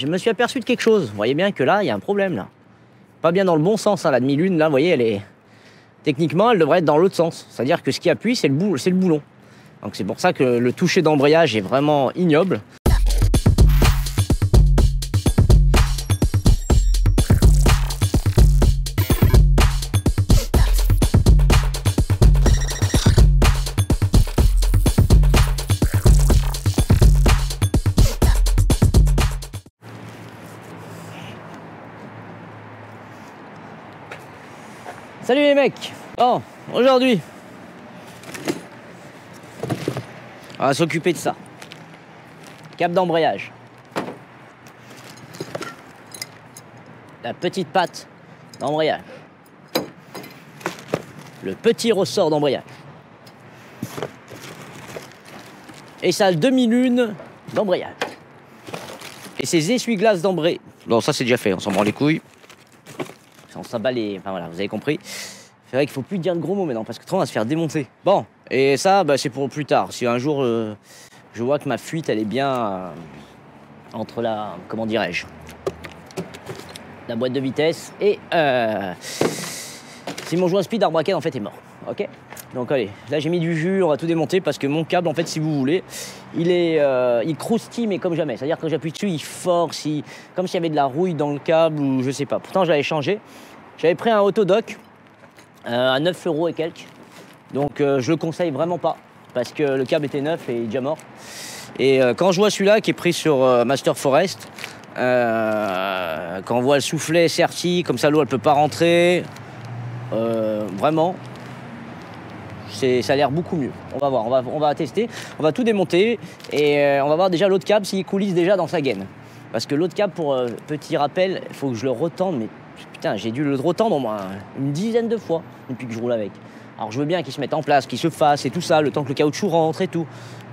Je me suis aperçu de quelque chose. Vous voyez bien que là, il y a un problème là. Pas bien dans le bon sens, hein, la demi-lune, là, vous voyez, elle est... Techniquement, elle devrait être dans l'autre sens. C'est-à-dire que ce qui appuie, c'est le boulon. Donc c'est pour ça que le toucher d'embrayage est vraiment ignoble. Salut les mecs. Bon, aujourd'hui, on va s'occuper de ça. Cap d'embrayage. La petite patte d'embrayage. Le petit ressort d'embrayage. Et sa demi-lune d'embrayage. Et ses essuie-glaces d'embrayage. Non, ça c'est déjà fait, on s'en branle les couilles. On s'abat les... Enfin voilà, vous avez compris. C'est vrai qu'il faut plus dire de gros mots maintenant, parce que trop on va se faire démonter. Bon, et ça, bah, c'est pour plus tard. Si un jour, je vois que ma fuite, elle est bien entre la... Comment dirais-je, la boîte de vitesse et... si mon joint speed arbraquette, en fait, est mort. Ok. Donc allez, là j'ai mis du jus, on va tout démonter, parce que mon câble, en fait, si vous voulez, il croustille, mais comme jamais. C'est-à-dire que quand j'appuie dessus, il force, comme s'il y avait de la rouille dans le câble, ou je sais pas. Pourtant, je l'avais changé. J'avais pris un Autodoc à 9 € et quelques. Donc je le conseille vraiment pas, parce que le câble était neuf et il est déjà mort. Et quand je vois celui-là qui est pris sur Master Forest, quand on voit le soufflet serti, comme ça l'eau elle peut pas rentrer, vraiment, ça a l'air beaucoup mieux. On va voir, on va tester, on va tout démonter et on va voir déjà l'autre câble s'il coulisse déjà dans sa gaine. Parce que l'autre câble, pour petit rappel, il faut que je le retende, mais putain, j'ai dû le retendre au moins une dizaine de fois depuis que je roule avec. Alors je veux bien qu'il se mette en place, qu'il se fasse et tout ça, le temps que le caoutchouc rentre et tout.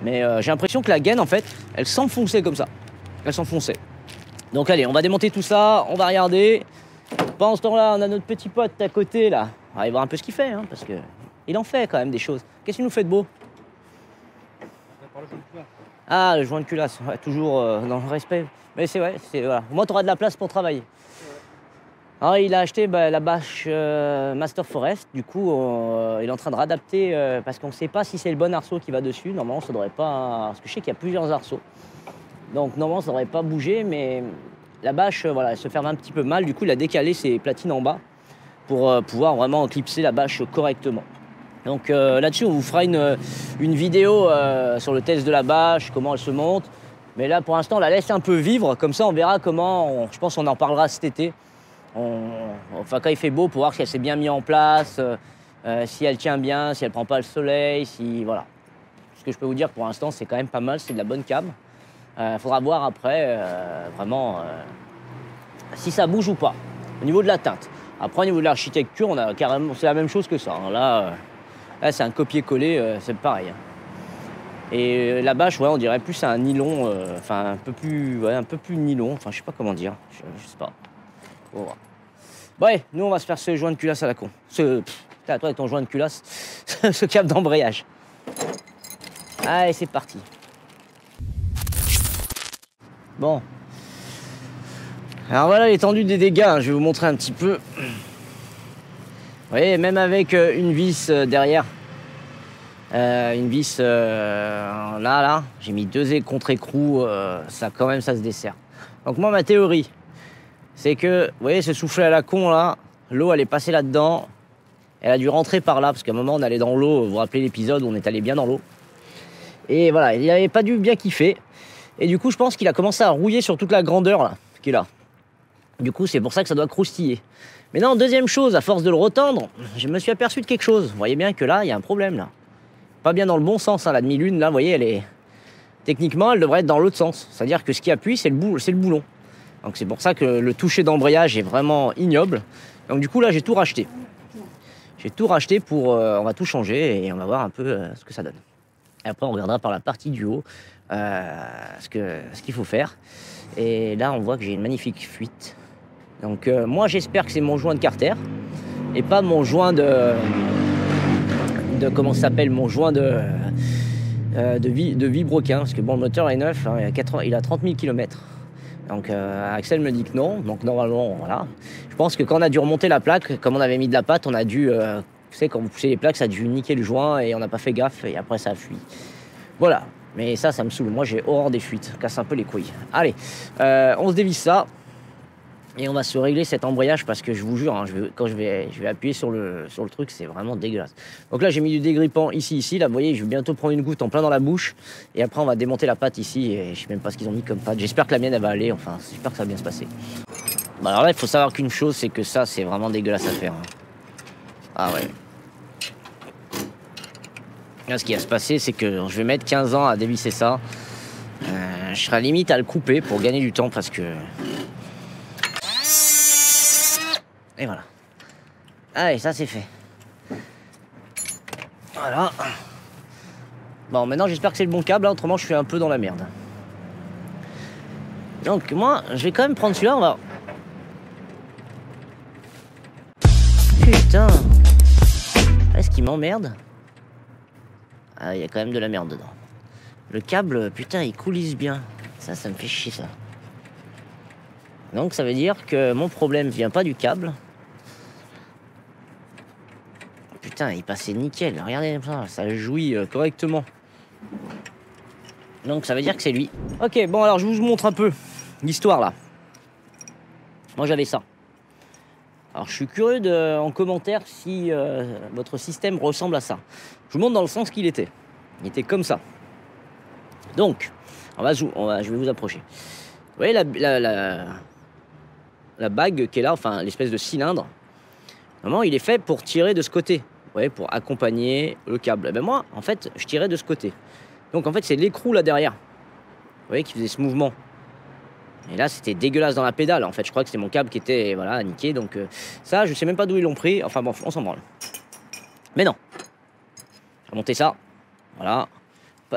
Mais j'ai l'impression que la gaine, en fait, elle s'enfonçait comme ça. Elle s'enfonçait. Donc allez, on va démonter tout ça, on va regarder. Pendant ce temps-là, on a notre petit pote à côté, là. On va aller voir un peu ce qu'il fait, hein, parce que il en fait quand même des choses. Qu'est-ce qu'il nous fait de beau? Ah, le joint de culasse, ouais, toujours dans le respect. Mais c'est vrai, voilà. Au moins, tu auras de la place pour travailler. Alors, il a acheté la bâche Master Forest. Du coup, il est en train de réadapter parce qu'on ne sait pas si c'est le bon arceau qui va dessus. Normalement, ça ne devrait pas... Parce que je sais qu'il y a plusieurs arceaux. Donc, normalement, ça ne devrait pas bouger. Mais la bâche, voilà, elle se ferme un petit peu mal. Du coup, il a décalé ses platines en bas pour pouvoir vraiment clipser la bâche correctement. Donc là-dessus, on vous fera une vidéo sur le test de la bâche, comment elle se monte. Mais là, pour l'instant, on la laisse un peu vivre. Comme ça, on verra comment... Je pense qu'on en parlera cet été. Enfin, quand il fait beau, pour voir si elle s'est bien mise en place, si elle tient bien, si elle prend pas le soleil, si... Voilà. Ce que je peux vous dire, pour l'instant, c'est quand même pas mal. C'est de la bonne cam. Faudra voir après, vraiment, si ça bouge ou pas. Au niveau de la teinte. Après, au niveau de l'architecture, on a carrément... C'est la même chose que ça. Hein. Là, c'est un copier-coller, c'est pareil. Et la bâche, ouais, on dirait plus un nylon, enfin un peu plus nylon, enfin je sais pas comment dire, je sais pas. On va voir. Ouais, nous on va se faire ce joint de culasse à la con. Toi avec ton joint de culasse, ce câble d'embrayage. Allez, c'est parti. Bon. Alors voilà l'étendue des dégâts, hein, je vais vous montrer un petit peu. Vous voyez, même avec une vis derrière, une vis là, j'ai mis 2 contre-écrous, ça quand même ça se dessert. Donc moi ma théorie, c'est que, vous voyez ce soufflet à la con là, l'eau elle est passée là-dedans, elle a dû rentrer par là, parce qu'à un moment on allait dans l'eau, vous vous rappelez l'épisode où on est allé bien dans l'eau. Et voilà, il n'avait pas dû bien kiffer, et du coup je pense qu'il a commencé à rouiller sur toute la grandeur là, qui est là. Du coup c'est pour ça que ça doit croustiller. Mais non, deuxième chose, à force de le retendre, je me suis aperçu de quelque chose. Vous voyez bien que là, il y a un problème là. Pas bien dans le bon sens, hein, la demi-lune, là, vous voyez, elle est... Techniquement, elle devrait être dans l'autre sens. C'est-à-dire que ce qui appuie, c'est le boulon. Donc c'est pour ça que le toucher d'embrayage est vraiment ignoble. Donc du coup, là, j'ai tout racheté. J'ai tout racheté pour... on va tout changer et on va voir un peu ce que ça donne. Et après, on regardera par la partie du haut ce qu'il faut faire. Et là, on voit que j'ai une magnifique fuite. Donc moi, j'espère que c'est mon joint de Carter et pas mon joint de comment ça s'appelle, mon joint de vibroquin, parce que bon, le moteur est neuf, hein, il a 30 000 km. Donc Axel me dit que non, donc normalement, voilà. Je pense que quand on a dû remonter la plaque, comme on avait mis de la pâte, on a dû, tu sais, quand vous poussez les plaques, ça a dû niquer le joint et on n'a pas fait gaffe et après ça a fui. Voilà, mais ça me saoule. Moi, j'ai horreur des fuites, ça casse un peu les couilles. Allez, on se dévisse ça. Et on va se régler cet embrayage parce que je vous jure, hein, quand je vais appuyer sur le truc, c'est vraiment dégueulasse. Donc là, j'ai mis du dégrippant ici. Là, vous voyez, je vais bientôt prendre une goutte en plein dans la bouche. Et après, on va démonter la pâte ici. Et je sais même pas ce qu'ils ont mis comme pâte. J'espère que la mienne, elle va aller. Enfin, j'espère que ça va bien se passer. Bah alors là, il faut savoir qu'une chose, c'est que ça, c'est vraiment dégueulasse à faire. Hein. Ah ouais. Là, ce qui va se passer, c'est que je vais mettre 15 ans à dévisser ça. Je serai limite à le couper pour gagner du temps parce que... Et voilà. Allez, ça c'est fait. Voilà. Bon, maintenant j'espère que c'est le bon câble, là, autrement je suis un peu dans la merde. Donc moi, je vais quand même prendre celui-là, on va... Putain. Est-ce qu'il m'emmerde? Ah, il y a quand même de la merde dedans. Le câble, putain, il coulisse bien. Ça me fait chier, ça. Donc ça veut dire que mon problème vient pas du câble. Putain, il passait nickel. Regardez ça jouit correctement. Donc ça veut dire que c'est lui. Ok, bon alors je vous montre un peu l'histoire là. Moi j'avais ça. Alors je suis curieux en commentaire si votre système ressemble à ça. Je vous montre dans le sens qu'il était. Il était comme ça. Donc, je vais vous approcher. Vous voyez la bague qui est là, enfin l'espèce de cylindre. Normalement, il est fait pour tirer de ce côté. Vous voyez, pour accompagner le câble. Et ben moi, en fait, je tirais de ce côté. Donc en fait, c'est l'écrou là derrière. Vous voyez, qui faisait ce mouvement. Et là, c'était dégueulasse dans la pédale. En fait, je crois que c'était mon câble qui était voilà, niqué. Donc ça, je sais même pas d'où ils l'ont pris. Enfin bon, on s'en branle. Mais non. J'ai remonté ça. Voilà.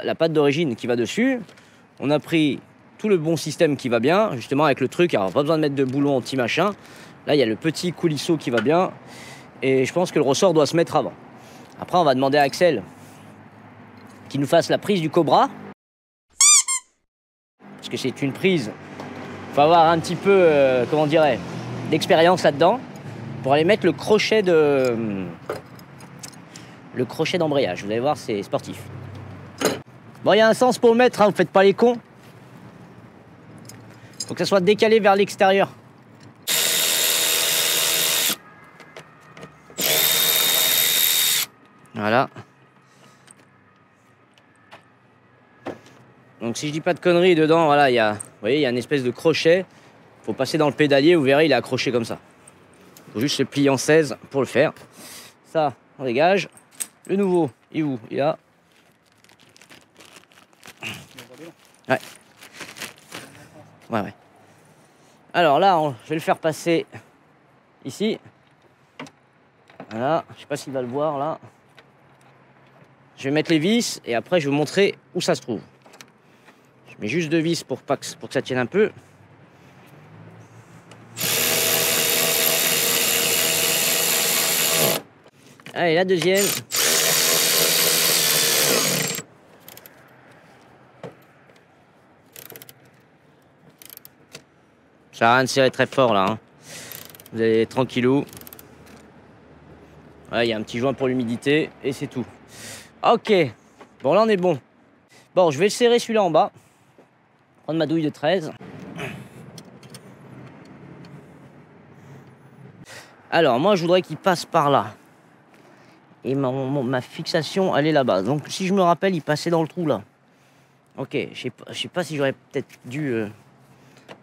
La patte d'origine qui va dessus. On a pris tout le bon système qui va bien. Justement, avec le truc. Alors, pas besoin de mettre de boulon anti-machin. Là, il y a le petit coulisseau qui va bien. Et je pense que le ressort doit se mettre avant. Après, on va demander à Axel qu'il nous fasse la prise du Cobra. Parce que c'est une prise. Il faut avoir un petit peu, comment dirais, d'expérience là-dedans. Pour aller mettre le crochet d'embrayage. Vous allez voir, c'est sportif. Bon, il y a un sens pour le mettre, hein, vous faites pas les cons. Faut que ça soit décalé vers l'extérieur. Voilà. Donc si je dis pas de conneries dedans, voilà, vous voyez, il y a une espèce de crochet. Faut passer dans le pédalier, vous verrez, il est accroché comme ça. Faut juste se plier en 16 pour le faire. Ça, on dégage. Le nouveau, il est où? Il est là. Ouais. Ouais. Alors là, je vais le faire passer ici. Voilà, je sais pas s'il va le voir là. Je vais mettre les vis et après je vais vous montrer où ça se trouve. Je mets juste 2 vis pour que ça tienne un peu. Allez, la deuxième. Ça sert à rien de serrer très fort là. Hein. Vous allez tranquillou. Voilà, il y a un petit joint pour l'humidité et c'est tout. Ok, bon là on est bon. Bon, je vais le serrer celui-là en bas. Prendre ma douille de 13. Alors moi je voudrais qu'il passe par là. Et ma fixation elle est là-bas. Donc si je me rappelle, il passait dans le trou là. Ok, je sais pas si j'aurais peut-être dû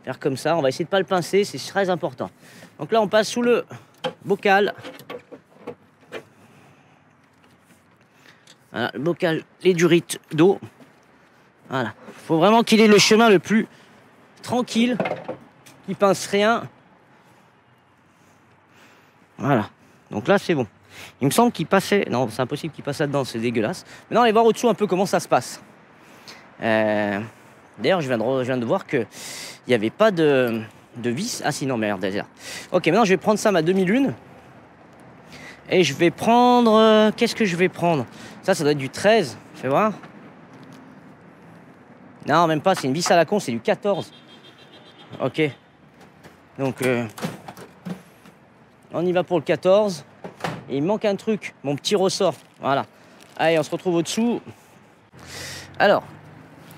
faire comme ça. On va essayer de pas le pincer, c'est très important. Donc là on passe sous le bocal. Voilà, le bocal, les durites d'eau. Voilà. Faut vraiment qu'il ait le chemin le plus tranquille, qu'il pince rien. Voilà. Donc là, c'est bon. Il me semble qu'il passait... Non, c'est impossible qu'il passe là-dedans, c'est dégueulasse. Maintenant, on va voir au-dessous un peu comment ça se passe. D'ailleurs, je viens de voir qu'il n'y avait pas de vis. Ah si, non, merde, d'ailleurs. Ok, maintenant, je vais prendre ça, ma demi-lune. Et je vais prendre... qu'est-ce que je vais prendre? Ça doit être du 13. Fais voir. Non, même pas, c'est une vis à la con, c'est du 14. Ok. Donc, on y va pour le 14. Et il manque un truc, mon petit ressort. Voilà. Allez, on se retrouve au-dessous. Alors,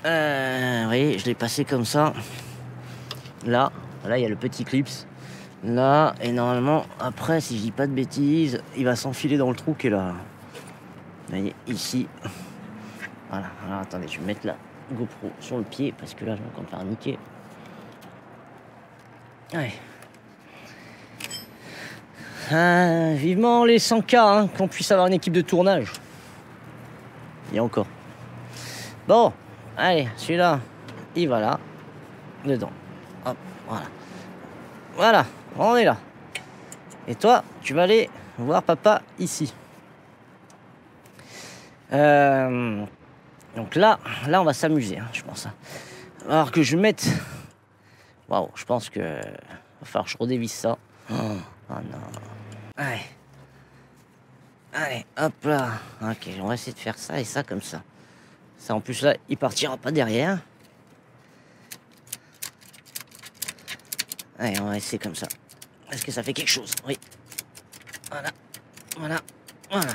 vous voyez, je l'ai passé comme ça. Là, il y a le petit clips. Là, et normalement, après, si je dis pas de bêtises, il va s'enfiler dans le trou qui est là. Vous voyez, ici. Voilà. Alors, attendez, je vais mettre la GoPro sur le pied parce que là, je vais encore me faire niquer. Ouais. Vivement les 100K, hein, qu'on puisse avoir une équipe de tournage. Il y a encore. Bon, allez, celui-là, il va là, dedans. Hop, voilà. Voilà, on est là. Et toi, tu vas aller voir papa ici. Donc là, on va s'amuser, hein, je pense. Alors que je mette... Waouh, je pense que... va falloir que je redévisse ça. Oh non. Allez. Allez, hop là. Ok, on va essayer de faire ça et ça comme ça. Ça, en plus, là, il partira pas derrière. Allez, on va essayer comme ça. Est-ce que ça fait quelque chose? Oui. Voilà. Voilà. Voilà.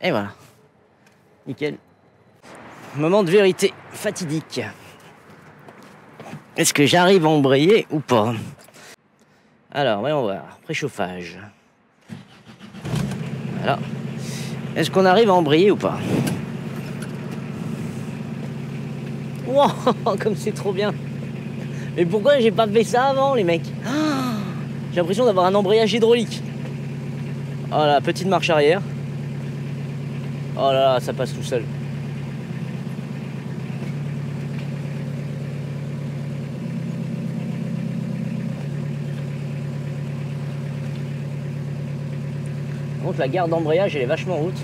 Et voilà. Nickel. Moment de vérité fatidique. Est-ce que j'arrive à embrayer ou pas? Alors, voyons voir. Préchauffage. Voilà. Est-ce qu'on arrive à embrayer ou pas? Wow, comme c'est trop bien. Mais pourquoi j'ai pas fait ça avant, les mecs? J'ai l'impression d'avoir un embrayage hydraulique. Oh là, petite marche arrière. Oh là là, ça passe tout seul. Par contre, la garde d'embrayage, elle est vachement haute.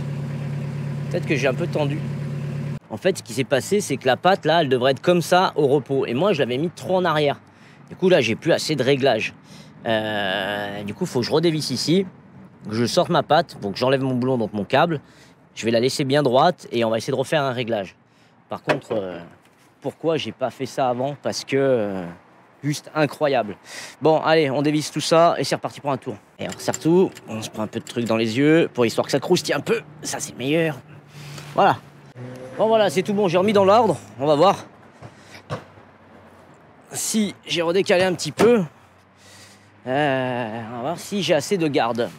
Peut-être que j'ai un peu tendu. En fait, ce qui s'est passé, c'est que la patte, là, elle devrait être comme ça au repos. Et moi, je l'avais mis trop en arrière. Du coup, là, j'ai plus assez de réglage. Du coup, il faut que je redévisse ici, que je sorte ma patte, donc j'enlève mon boulon, donc mon câble. Je vais la laisser bien droite et on va essayer de refaire un réglage. Par contre, pourquoi j'ai pas fait ça avant? Parce que... juste incroyable. Bon, allez, on dévisse tout ça et c'est reparti pour un tour. Et on resserre tout, on se prend un peu de truc dans les yeux pour histoire que ça croustille un peu. Ça, c'est meilleur. Voilà. Bon, voilà, c'est tout bon. J'ai remis dans l'ordre. On va voir si j'ai redécalé un petit peu. On va voir si j'ai assez de garde.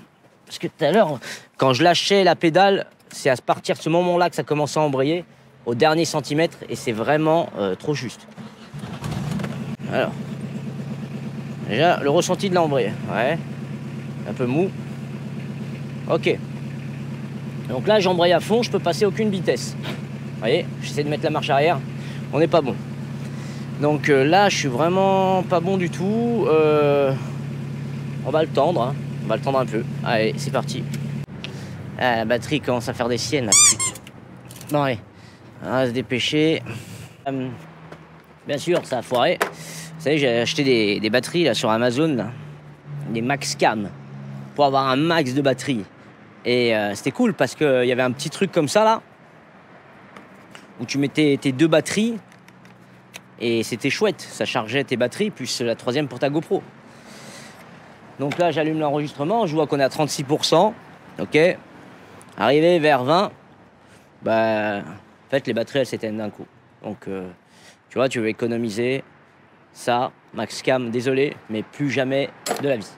Parce que tout à l'heure, quand je lâchais la pédale, c'est à partir de ce moment-là que ça commence à embrayer au dernier centimètre et c'est vraiment trop juste. Alors, déjà, le ressenti de l'embrayage. Ouais. Un peu mou. Ok. Donc là, j'embraye à fond, je peux passer aucune vitesse. Vous voyez, j'essaie de mettre la marche arrière. On n'est pas bon. Donc là, je suis vraiment pas bon du tout. On va le tendre. Hein. On va le tendre un peu. Allez, c'est parti. Ah, la batterie commence à faire des siennes, la pute. Bon, allez. On va se dépêcher. Bien sûr, ça a foiré. Vous savez, j'ai acheté des batteries là, sur Amazon, là. Des Max Cam, pour avoir un max de batterie. Et c'était cool parce qu'il y avait un petit truc comme ça, là, où tu mettais tes deux batteries, et c'était chouette. Ça chargeait tes batteries, plus la troisième pour ta GoPro. Donc là, j'allume l'enregistrement, je vois qu'on est à 36%. Ok. Arrivé vers 20, bah, en fait, les batteries, elles s'éteignent d'un coup. Donc, tu vois, tu veux économiser. Ça, Max Cam, désolé, mais plus jamais de la vie.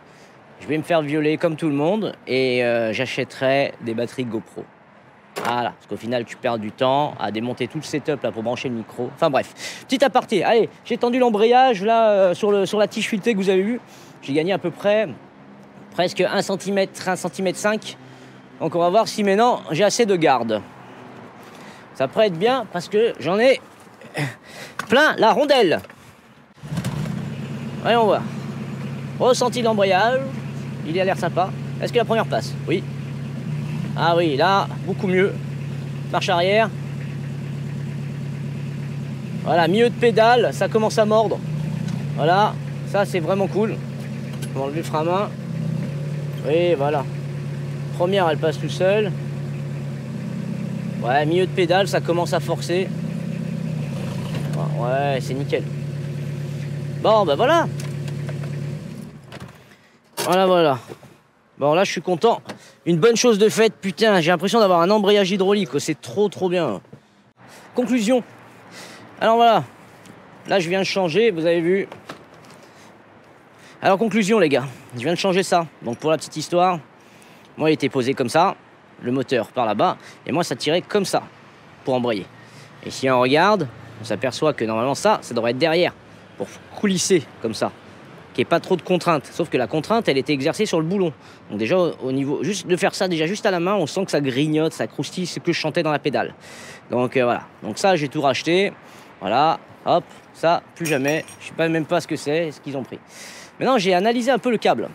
Je vais me faire violer comme tout le monde et j'achèterai des batteries GoPro. Voilà, parce qu'au final, tu perds du temps à démonter tout le setup là, pour brancher le micro. Enfin bref, petit aparté. Allez, j'ai tendu l'embrayage là sur la tige filetée que vous avez vue. J'ai gagné à peu près presque 1 cm, 1 cm 5. Donc on va voir si maintenant j'ai assez de garde. Ça pourrait être bien parce que j'en ai plein la rondelle. Voyons voir. Ressenti de l'embrayage. Il a l'air sympa. Est-ce que la première passe? Oui. Ah oui, là, beaucoup mieux. Marche arrière. Voilà, milieu de pédale, ça commence à mordre. Voilà, ça c'est vraiment cool. On va enlever le frein à main. Oui, voilà. Première, elle passe tout seule. Ouais, milieu de pédale, ça commence à forcer. Ouais, c'est nickel. Bon, ben voilà. Voilà. Bon, là, je suis content. Une bonne chose de faite, putain, j'ai l'impression d'avoir un embrayage hydraulique. C'est trop bien. Conclusion. Alors voilà. Là, je viens de changer, vous avez vu. Alors, conclusion, les gars. Je viens de changer ça. Donc, pour la petite histoire, moi, il était posé comme ça, le moteur par là-bas, et moi, ça tirait comme ça, pour embrayer. Et si on regarde, on s'aperçoit que normalement, ça devrait être derrière, pour coulisser, comme ça, qu'il n'y ait pas trop de contrainte. Sauf que la contrainte, elle était exercée sur le boulon. Donc déjà, au niveau, juste de faire ça, déjà juste à la main, on sent que ça grignote, ça croustille, ce que je chantais dans la pédale. Donc voilà. Donc ça, j'ai tout racheté. Voilà, hop, ça, plus jamais. Je ne sais même pas ce que c'est, ce qu'ils ont pris. Maintenant, j'ai analysé un peu le câble.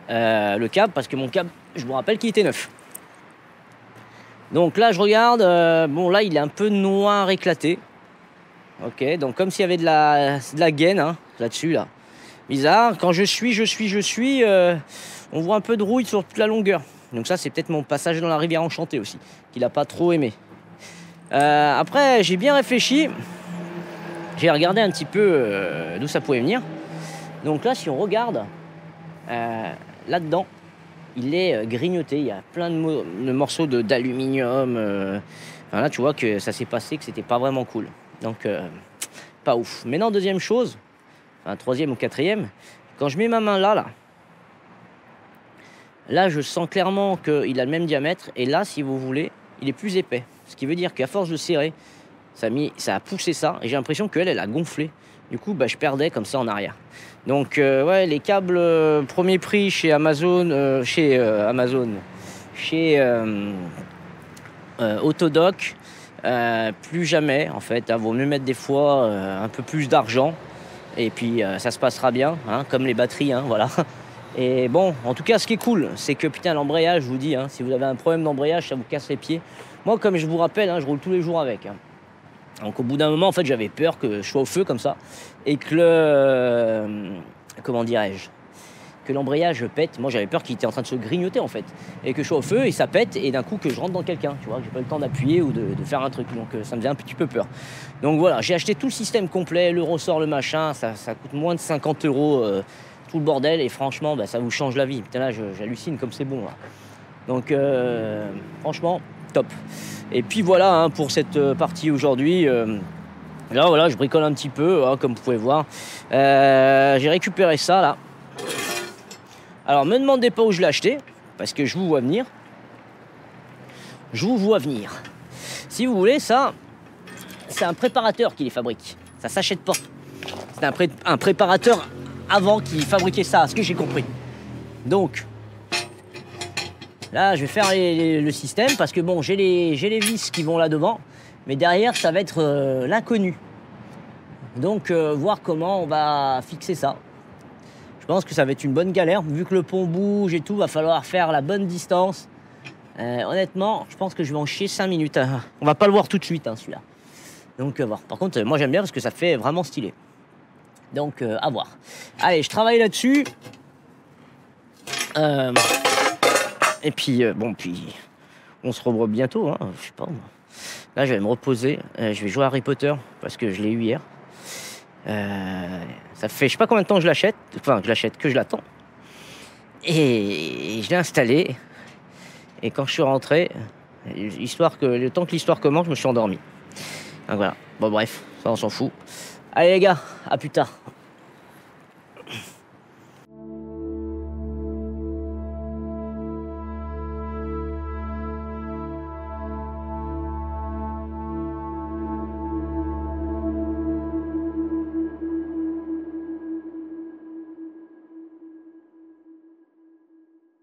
Parce que mon câble, je vous rappelle qu'il était neuf. Donc là, je regarde, bon là, il est un peu noir éclaté. Ok, donc comme s'il y avait de la gaine hein, là-dessus, là. Bizarre, quand je suis, on voit un peu de rouille sur toute la longueur. Donc ça, c'est peut-être mon passage dans la rivière enchantée aussi, qu'il n'a pas trop aimé. Après, j'ai bien réfléchi. J'ai regardé un petit peu d'où ça pouvait venir. Donc là, si on regarde, là-dedans, il est grignoté. Il y a plein de morceaux d'aluminium. Enfin, là, tu vois que ça s'est passé, que c'était pas vraiment cool. Donc, pas ouf. Maintenant, deuxième chose, enfin, troisième ou quatrième, quand je mets ma main là, je sens clairement qu'il a le même diamètre. Et là, si vous voulez, il est plus épais. Ce qui veut dire qu'à force de serrer, ça a poussé ça. Et j'ai l'impression qu'elle a gonflé. Du coup, je perdais comme ça en arrière. Donc, ouais, les câbles premier prix chez Amazon, chez Autodoc, plus jamais, en fait. Vaut mieux mettre des fois un peu plus d'argent. Et puis, ça se passera bien, hein, comme les batteries, hein, voilà. Et bon, en tout cas, ce qui est cool, c'est que, putain, l'embrayage, je vous dis, hein, si vous avez un problème d'embrayage, ça vous casse les pieds. Moi, comme je vous rappelle, hein, je roule tous les jours avec. Hein. Donc au bout d'un moment, en fait, j'avais peur que je sois au feu comme ça et que comment dirais-je, que l'embrayage pète. Moi, j'avais peur qu'il était en train de se grignoter en fait et que je sois au feu et ça pète et d'un coup que je rentre dans quelqu'un, tu vois, que j'ai pas le temps d'appuyer ou de faire un truc. Donc ça me faisait un petit peu peur. Donc voilà, j'ai acheté tout le système complet, le ressort, le machin, ça coûte moins de 50 €, tout le bordel et franchement, ça vous change la vie. Putain là, j'hallucine comme c'est bon là. Donc franchement, top. Et puis voilà hein, pour cette partie aujourd'hui. Là voilà, je bricole un petit peu, hein, comme vous pouvez voir. J'ai récupéré ça là. Alors me demandez pas où je l'ai acheté, parce que je vous vois venir. Je vous vois venir. Si vous voulez, ça, c'est un préparateur qui les fabrique. Ça s'achète pas. C'est un préparateur avant qui fabriquait ça, ce que j'ai compris. Donc là, je vais faire le système parce que bon, j'ai les vis qui vont là devant, mais derrière, ça va être l'inconnu. Donc, voir comment on va fixer ça. Je pense que ça va être une bonne galère, vu que le pont bouge et tout, va falloir faire la bonne distance. Honnêtement, je pense que je vais en chier 5 minutes. Hein. On va pas le voir tout de suite, hein, celui-là. Donc, voir. Par contre, moi, j'aime bien parce que ça fait vraiment stylé. Donc, à voir. Allez, je travaille là-dessus. Et puis, puis on se revoit bientôt, hein, je sais pas moi. Là, je vais me reposer, je vais jouer à Harry Potter, parce que je l'ai eu hier. Ça fait, je sais pas combien de temps que je l'achète, que je l'attends. Et je l'ai installé, et quand je suis rentré, le temps que l'histoire commence, je me suis endormi. Donc voilà, bon bref, ça on s'en fout. Allez les gars, à plus tard.